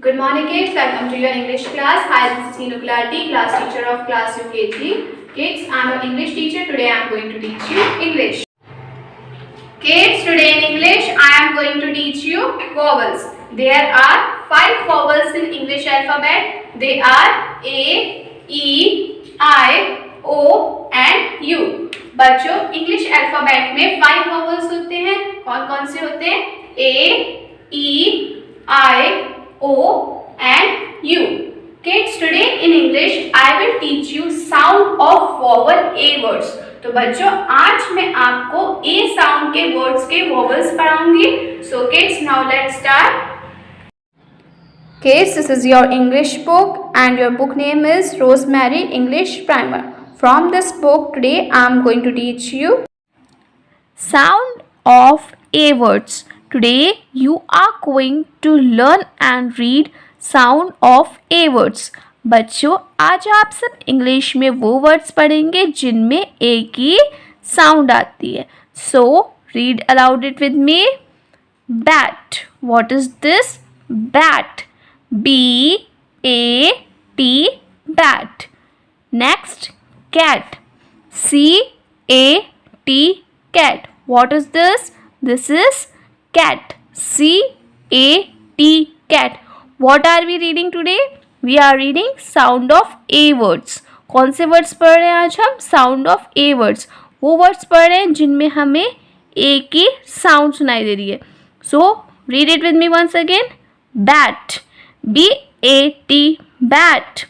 Good morning kids, welcome to your English class. Hi, this is Neenu Kulati, class teacher of class UKG. Kids, I am an English teacher. Today I am going to teach you English. Kids, today in English I am going to teach you vowels. There are 5 vowels in English alphabet. They are A, E, I, O and U. बच्चों, English alphabet में 5 vowels होते हैं. कौन कौन से होते हैं? A, E, I, O and U. Kids, today in English I will teach you sound of vowel A words. तो बच्चों, आज मैं आपको A sound के words के vowels पढ़ाऊंगी. So kids, now let's start. Kids, this is your English book and your book name is Rosemary English Primer. From this book today I am going to teach you sound of A words. Today you are going to learn and read sound of A words. बच्चों, आज आप सब English में वो words पढ़ेंगे जिनमें ए की sound आती है. So read aloud it with me. Bat. What is this? Bat. B-A-T, bat. Next, cat. C-A-T, cat. What is this? This is cat. C-A-T, cat. What are we reading today? We are reading sound of A words. कौन से words पढ़ रहे हैं आज हम? Sound of A words. वो words पढ़ रहे हैं जिनमें हमें A की साउंड सुनाई दे रही है. So read it with me once again. Bat. B-A-T, bat.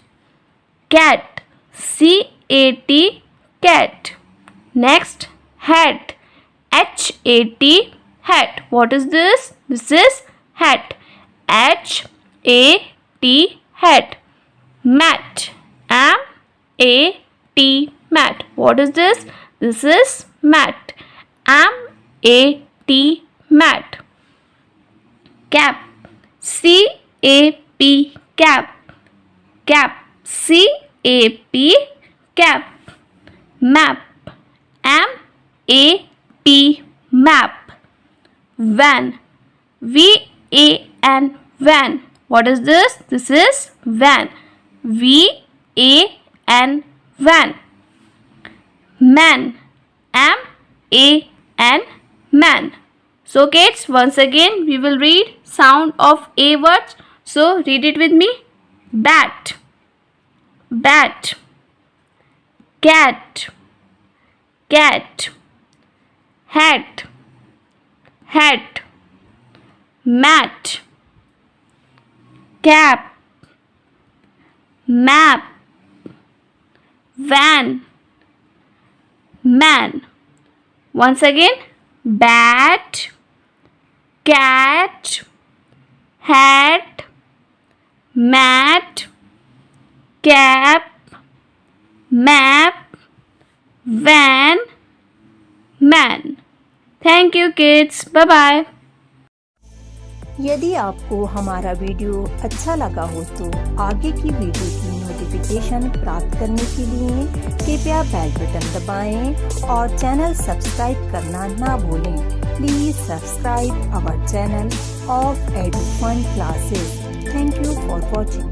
Cat. C-A-T, cat. Next, hat. H-A-T, hat. What is this? This is hat. H-A-T, hat. Mat. M-A-T, mat. What is this? This is mat. M-A-T, mat. Cap. C-A-P, cap. Cap. C-A-P, cap. Map. M-A-P, map. Van. V-A-N, van. What is this? This is van. V-A-N, van. Man. M-A-N, man. So kids, once again we will read sound of A words. So read it with me. Bat. Bat. Cat. Cat. Hat. Hat. Mat. Cap. Map. Van. Man. Once again. Bat. Cat. Hat. Mat. Cap. Map. Van. Man. Thank you kids. Bye bye. यदि आपको हमारा video अच्छा लगा हो तो आगे की video की नोटिफिकेशन प्राप्त करने के लिए कृपया बेल बटन दबाएं और चैनल सब्सक्राइब करना ना भूलें. Please subscribe our channel of Edufun classes. Thank you for watching.